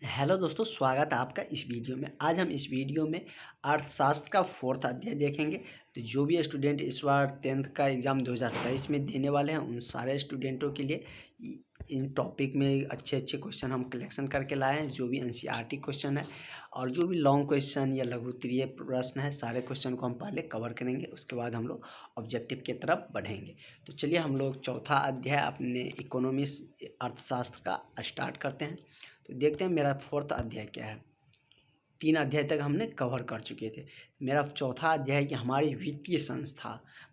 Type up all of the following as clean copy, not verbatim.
Hello दोस्तों, स्वागत है आपका इस वीडियो में। आज हम इस वीडियो में अर्थशास्त्र का 4th अध्याय देखेंगे। तो जो भी स्टूडेंट इस बार 10th का एग्ज़ाम 2023 में देने वाले हैं, उन सारे स्टूडेंटों के लिए इन टॉपिक में अच्छे क्वेश्चन हम कलेक्शन करके लाए हैं। जो भी एनसीईआरटी क्वेश्चन है और जो भी लॉन्ग क्वेश्चन या लघु उत्तरीय प्रश्न है, सारे क्वेश्चन को हम पहले कवर करेंगे। उसके बाद हम लोग ऑब्जेक्टिव की तरफ बढ़ेंगे। तो चलिए हम लोग चौथा अध्याय अपने इकोनॉमिक्स अर्थशास्त्र का स्टार्ट करते हैं। तो देखते हैं मेरा 4th अध्याय क्या है। 3 अध्याय तक हमने कवर कर चुके थे। मेरा चौथा अध्याय है कि हमारी वित्तीय संस्था,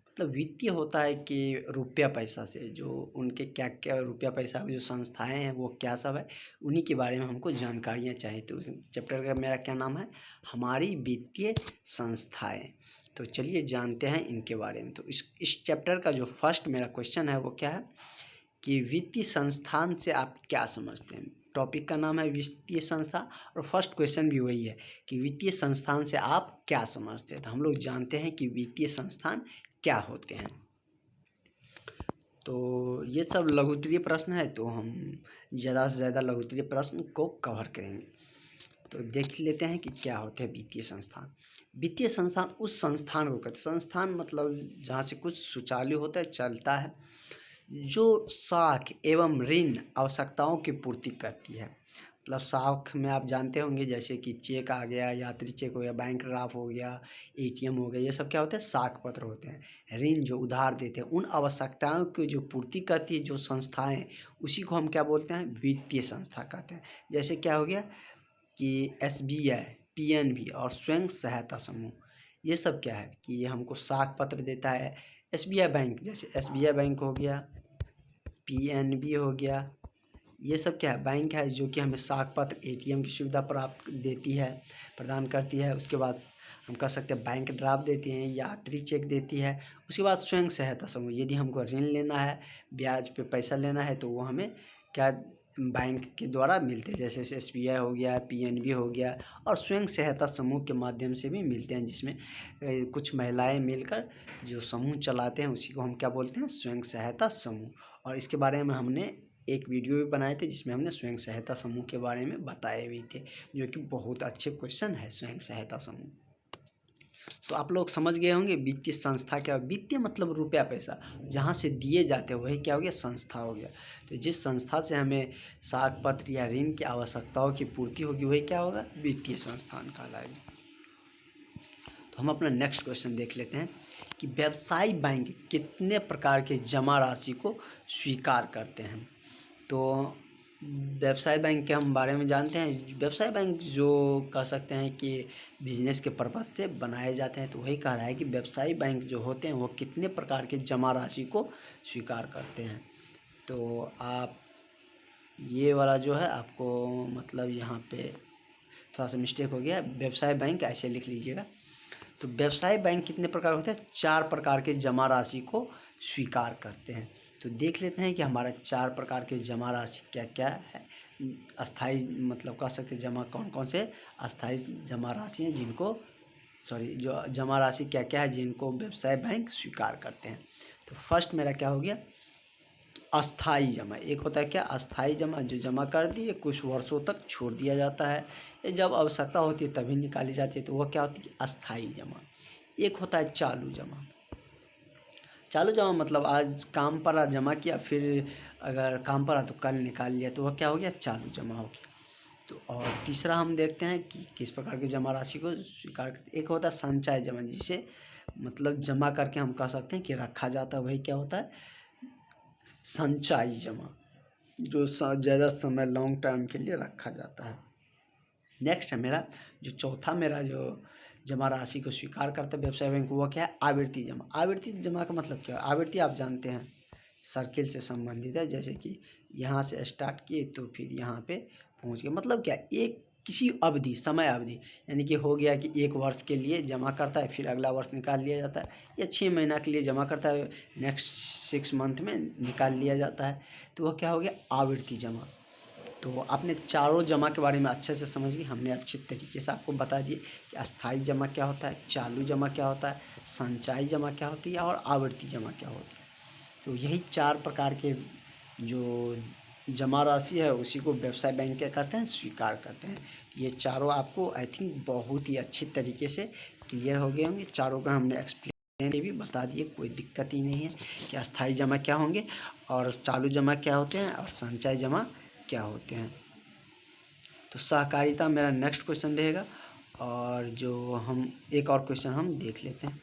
मतलब वित्तीय होता है कि रुपया पैसा से जो उनके क्या क्या रुपया पैसा की जो संस्थाएं हैं वो क्या सब है, उन्हीं के बारे में हमको जानकारियाँ चाहिए। तो उस चैप्टर का मेरा क्या नाम है, हमारी वित्तीय संस्थाएं। तो चलिए जानते हैं इनके बारे में। तो इस चैप्टर का जो फर्स्ट मेरा क्वेश्चन है वो क्या है कि वित्तीय संस्थान से आप क्या समझते हैं। टॉपिक का नाम है वित्तीय संस्था और फर्स्ट क्वेश्चन भी वही है कि वित्तीय संस्थान से आप क्या समझते हैं। तो हम लोग जानते हैं कि वित्तीय संस्थान क्या होते हैं। तो ये सब लघु उत्तरीय प्रश्न है, तो हम ज़्यादा से ज़्यादा लघु उत्तरीय प्रश्न को कवर करेंगे। तो देख लेते हैं कि क्या होते हैं वित्तीय संस्थान। वित्तीय संस्थान उस संस्थान को कहते हैं, संस्थान मतलब जहाँ से कुछ सुचारू होता है, चलता है, जो साख एवं ऋण आवश्यकताओं की पूर्ति करती है। मतलब साख में आप जानते होंगे, जैसे कि चेक आ गया, यात्री चेक हो गया, बैंक ड्राफ्ट हो गया, एटीएम हो गया, ये सब क्या होते हैं, साख पत्र होते हैं। ऋण जो उधार देते हैं, उन आवश्यकताओं की जो पूर्ति करती है जो संस्थाएं, उसी को हम क्या बोलते हैं, वित्तीय संस्था कहते हैं। जैसे क्या हो गया कि एसबीआई, पीएनबी और स्वयं सहायता समूह, ये सब क्या है कि ये हमको साख पत्र देता है। एसबीआई बैंक, जैसे एसबीआई बैंक हो गया, पीएनबी हो गया, ये सब क्या है, बैंक है जो कि हमें साख पत्र, एटीएम की सुविधा प्राप्त देती है, प्रदान करती है। उसके बाद हम कह सकते हैं बैंक ड्राफ्ट देती हैं, यात्री चेक देती है। उसके बाद स्वयं सहायता समूह, यदि हमको ऋण लेना है, ब्याज पे पैसा लेना है, तो वो हमें क्या बैंक के द्वारा मिलते हैं। जैसे एसबीआई हो गया, पीएनबी हो गया, और स्वयं सहायता समूह के माध्यम से भी मिलते हैं, जिसमें कुछ महिलाएं मिलकर जो समूह चलाते हैं, उसी को हम क्या बोलते हैं, स्वयं सहायता समूह। और इसके बारे में हमने एक वीडियो भी बनाए थे जिसमें हमने स्वयं सहायता समूह के बारे में बताए भी थे, जो कि बहुत अच्छे क्वेश्चन है स्वयं सहायता समूह। तो आप लोग समझ गए होंगे वित्तीय संस्था क्या। वित्तीय मतलब रुपया पैसा जहाँ से दिए जाते हैं, वही क्या हो गया, संस्था हो गया। तो जिस संस्था से हमें साख पत्र या ऋण की आवश्यकताओं की पूर्ति होगी, वही क्या होगा, वित्तीय संस्थान कहलाएगा। तो हम अपना नेक्स्ट क्वेश्चन देख लेते हैं कि व्यवसायी बैंक कितने प्रकार के जमा राशि को स्वीकार करते हैं। तो व्यवसाय बैंक के हम बारे में जानते हैं। व्यवसाय बैंक जो कह सकते हैं कि बिजनेस के पर्पज़ से बनाए जाते हैं। तो वही कह रहा है कि व्यवसायी बैंक जो होते हैं वो कितने प्रकार के जमा राशि को स्वीकार करते हैं। तो आप ये वाला जो है आपको मतलब यहाँ पे थोड़ा सा मिस्टेक हो गया, व्यवसाय बैंक ऐसे लिख लीजिएगा। तो व्यवसाय बैंक कितने प्रकार होते हैं, 4 प्रकार के जमा राशि को स्वीकार करते हैं। तो देख लेते हैं कि हमारा 4 प्रकार के जमा राशि क्या क्या है। अस्थाई मतलब कह सकते हैं जमा कौन कौन से अस्थाई जमा राशि हैं जिनको जो जमा राशि क्या क्या है जिनको व्यवसाय बैंक स्वीकार करते हैं। तो फर्स्ट मेरा क्या हो गया, अस्थाई जमा। एक होता है क्या, अस्थाई जमा, जो जमा कर दिए कुछ वर्षों तक छोड़ दिया जाता है, ये जब आवश्यकता होती है तभी निकाली जाती है, तो वह क्या होती है, अस्थाई जमा। एक होता है चालू जमा। चालू जमा मतलब आज काम पर जमा किया, फिर अगर काम पर तो कल निकाल लिया, तो वह क्या हो गया, चालू जमा हो गया। तो और तीसरा हम देखते हैं कि किस प्रकार की जमा राशि को स्वीकार करते। एक होता है संचय जमा, जिसे मतलब जमा करके हम कह सकते हैं कि रखा जाता है, वही क्या होता है, संचयी जमा, जो ज़्यादा समय लॉन्ग टर्म के लिए रखा जाता है। नेक्स्ट है मेरा जो चौथा मेरा जो जमा राशि को स्वीकार करता है व्यवसाय बैंक, वो क्या है, आवृत्ति जमा। आवृत्ति जमा का मतलब क्या है, आवृत्ति आप जानते हैं सर्किल से संबंधित है। जैसे कि यहाँ से स्टार्ट किए तो फिर यहाँ पे पहुँच गए, मतलब क्या, एक किसी अवधि, समय अवधि, यानी कि हो गया कि 1 वर्ष के लिए जमा करता है, फिर अगला वर्ष निकाल लिया जाता है, या 6 महीना के लिए जमा करता है, नेक्स्ट 6 मंथ में निकाल लिया जाता है, तो वह क्या हो गया, आवृत्ति जमा। तो आपने चारों जमा के बारे में अच्छे से समझ गए, हमने अच्छे तरीके से आपको बता दिए कि अस्थाई जमा क्या होता है, चालू जमा क्या होता है, संचयी जमा क्या होती है और आवर्ती जमा क्या होती है। तो यही 4 प्रकार के जो जमा राशि है उसी को व्यवसाय बैंक क्या करते हैं, स्वीकार करते हैं। ये चारों आपको आई थिंक बहुत ही अच्छी तरीके से क्लियर हो गए होंगे। चारों का हमने एक्सप्लेन भी बता दिए, कोई दिक्कत ही नहीं है कि अस्थाई जमा क्या होंगे और चालू जमा क्या होते हैं और संचय जमा क्या होते हैं। तो सहकारिता मेरा नेक्स्ट क्वेश्चन रहेगा। और जो हम एक और क्वेश्चन हम देख लेते हैं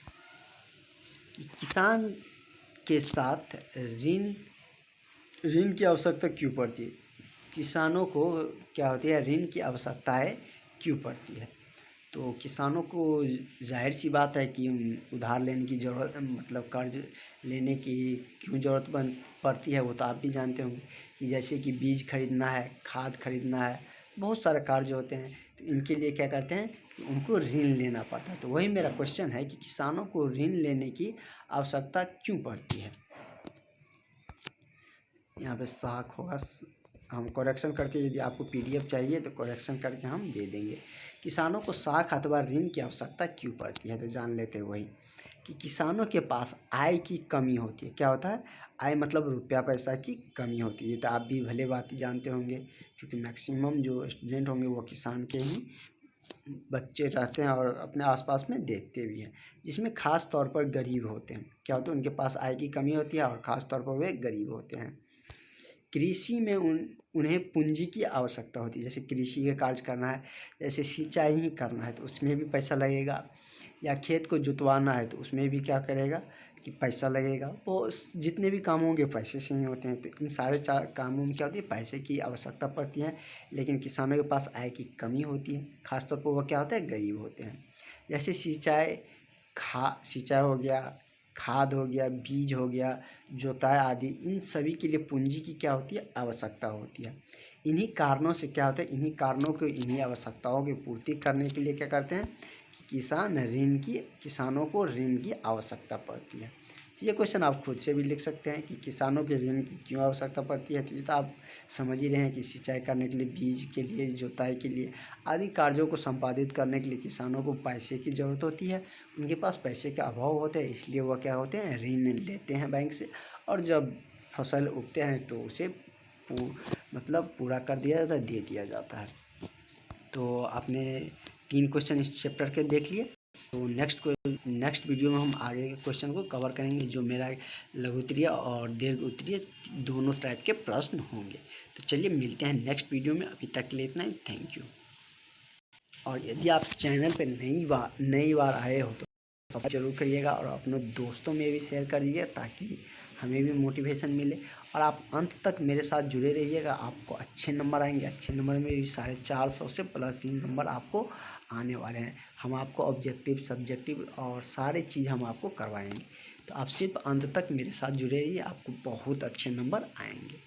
कि किसान के साथ ऋण की आवश्यकता क्यों पड़ती है। किसानों को क्या होती है, ऋण की आवश्यकताएं क्यों पड़ती है। तो किसानों को जाहिर सी बात है कि उधार लेने की ज़रूरत, मतलब कर्ज लेने की क्यों ज़रूरत पड़ती है, वो तो आप भी जानते होंगे कि जैसे कि बीज खरीदना है, खाद खरीदना है, बहुत सारे कार्य होते हैं। तो इनके लिए क्या करते हैं कि उनको ऋण लेना पड़ता है। तो वही मेरा क्वेश्चन है कि किसानों को ऋण लेने की आवश्यकता क्यों पड़ती है। यहाँ पे साख होगा, हम करेक्शन करके, यदि आपको पीडीएफ चाहिए तो करेक्शन करके हम दे देंगे। किसानों को साख अथवा ऋण की आवश्यकता क्यों पड़ती है, तो जान लेते हैं वही कि किसानों के पास आय की कमी होती है। क्या होता है, आय मतलब रुपया पैसा की कमी होती है। तो आप भी भले बात ही जानते होंगे, क्योंकि मैक्सिमम जो स्टूडेंट होंगे वो किसान के ही बच्चे रहते हैं और अपने आसपास में देखते भी हैं, जिसमें ख़ास तौर पर गरीब होते हैं। क्या होता है, उनके पास आय की कमी होती है और ख़ास तौर पर वे गरीब होते हैं। कृषि में उन्हें पूंजी की आवश्यकता होती है। जैसे कृषि का कार्य करना है, जैसे सिंचाई ही करना है तो उसमें भी पैसा लगेगा, या खेत को जुतवाना है तो उसमें भी क्या करेगा कि पैसा लगेगा। वो जितने भी काम होंगे पैसे से ही होते हैं। तो इन सारे कामों में क्या होती है, पैसे की आवश्यकता पड़ती है। लेकिन किसानों के पास आय की कमी होती है, खासतौर पर वो क्या होता है, गरीब होते हैं। जैसे सिंचाई हो गया, खाद हो गया, बीज हो गया, जोताई आदि, इन सभी के लिए पूंजी की क्या होती है, आवश्यकता होती है। इन्हीं कारणों से क्या होता है, इन्हीं कारणों को, इन्हीं आवश्यकताओं की पूर्ति करने के लिए क्या करते हैं कि किसानों को ऋण की आवश्यकता पड़ती है। तो ये क्वेश्चन आप खुद से भी लिख सकते हैं कि किसानों के ऋण की क्यों आवश्यकता पड़ती है। तो ये तो आप समझ ही रहे हैं कि सिंचाई करने के लिए, बीज के लिए, जोताई के लिए आदि कार्यों को संपादित करने के लिए किसानों को पैसे की ज़रूरत होती है। उनके पास पैसे का अभाव होता है, इसलिए वह क्या होते हैं, ऋण लेते हैं बैंक से। और जब फसल उगते हैं तो उसे मतलब पूरा कर दिया जाता है, दे दिया जाता है। तो आपने 3 क्वेश्चन इस चैप्टर के देख लिए। तो नेक्स्ट वीडियो में हम आगे के क्वेश्चन को कवर करेंगे, जो मेरा लघु उत्तरीय और दीर्घ उत्तरीय दोनों टाइप के प्रश्न होंगे। तो चलिए मिलते हैं नेक्स्ट वीडियो में। अभी तक के लिए इतना ही, थैंक यू। और यदि आप चैनल पर नई बार आए हो तो सब्सक्राइब जरूर करिएगा और अपने दोस्तों में भी शेयर कर दीजिए, ताकि हमें भी मोटिवेशन मिले। और आप अंत तक मेरे साथ जुड़े रहिएगा, आपको अच्छे नंबर आएंगे। अच्छे नंबर में भी 450 से प्लस ही नंबर आपको आने वाले हैं। हम आपको ऑब्जेक्टिव, सब्जेक्टिव और सारे चीज़ हम आपको करवाएंगे। तो आप सिर्फ अंत तक मेरे साथ जुड़े रहिए, आपको बहुत अच्छे नंबर आएंगे।